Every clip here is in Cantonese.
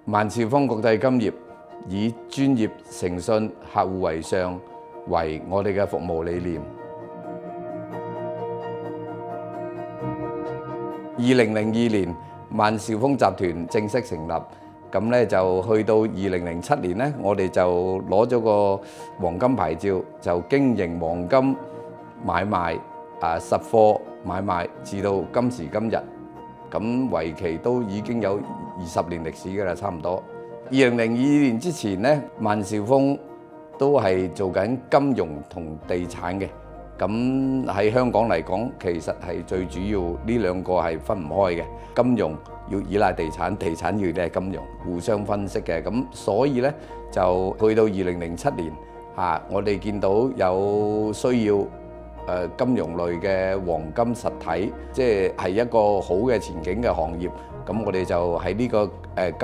萬兆豐國際金業以專業、誠信、客戶為上為我哋嘅服務理念。2002年，萬兆豐集團正式成立，咁咧就去到2007年咧，我哋就攞咗個黃金牌照，就經營黃金買賣、實貨買賣，至到今時今日。咁為期都已經有20年歷史㗎啦，差唔多。2002年之前咧，萬兆豐都係做緊金融同地產嘅。咁喺香港嚟講，其實係最主要呢兩個係分唔開嘅。金融要依賴地產，地產要依賴金融，互相分析嘅。咁所以咧就去到2007年我哋見到有需要金融類嘅黃金實體，即係一個好嘅前景嘅行業。咁我哋就喺呢個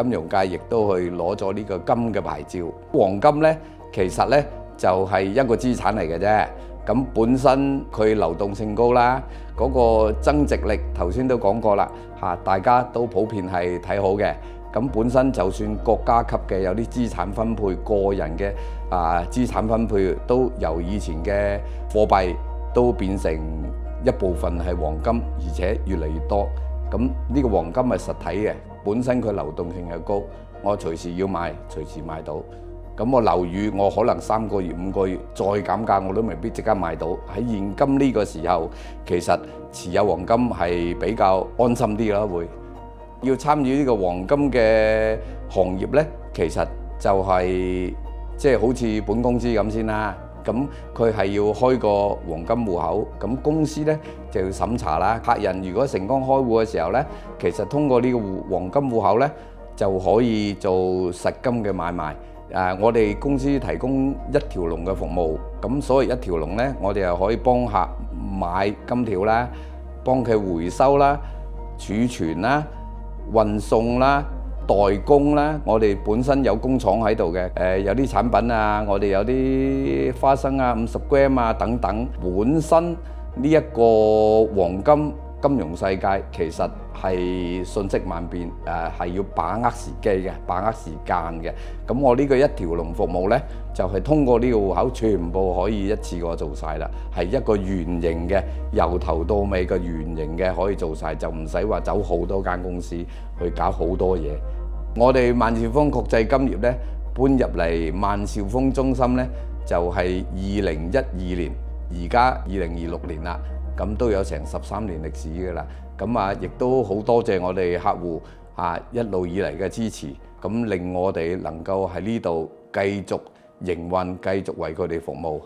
金融界亦都去攞咗呢個金嘅牌照。黃金咧其實咧就係一個資產嚟嘅啫。咁本身佢流動性高啦，嗰個增值力頭先都講過啦，大家都普遍係睇好嘅。咁本身就算國家級嘅有啲資產分配，個人嘅資產分配都由以前嘅貨幣都變成一部分係黃金，而且越嚟越多。咁呢個黃金係實體嘅，本身佢流動性係高，我隨時要買，隨時買到。咁我樓宇我可能3個月、5個月再減價，我都未必即刻買到。喺現今呢個時候，其實持有黃金係比較安心啲啦。會要參與呢個黃金嘅行業呢，其實就係即係好似本公司咁先啦。咁佢係要開個黃金戶口，咁公司呢就要審查啦。客人如果成功開戶嘅時候呢，其實通過呢個黃金戶口呢，就可以做實金嘅買賣。我哋公司提供一條龍嘅服務，咁所謂一條龍呢，我哋又可以幫客買金條啦，幫佢回收啦、儲存啦、運送啦、代工啦。我哋本身有工廠喺度嘅，有啲產品我哋有啲花生50 gram 等等。本身呢一個黃金金融世界其實係瞬息萬變，係要把握時機嘅，把握時間嘅。咁我呢個一條龍服務呢，就係通過呢個戶口全部可以一次過做晒啦，係一個圓形嘅，由頭到尾個圓形嘅可以做晒，就唔使話走好多間公司去搞好多嘢。我哋萬兆豐國際金業呢，搬入嚟萬兆豐中心呢，就係2012年，而家2026年啦。咁都有成13年歷史㗎啦，咁亦都好多謝我哋客戶一路以嚟嘅支持，咁令我哋能夠喺呢度繼續營運，繼續為佢哋服務。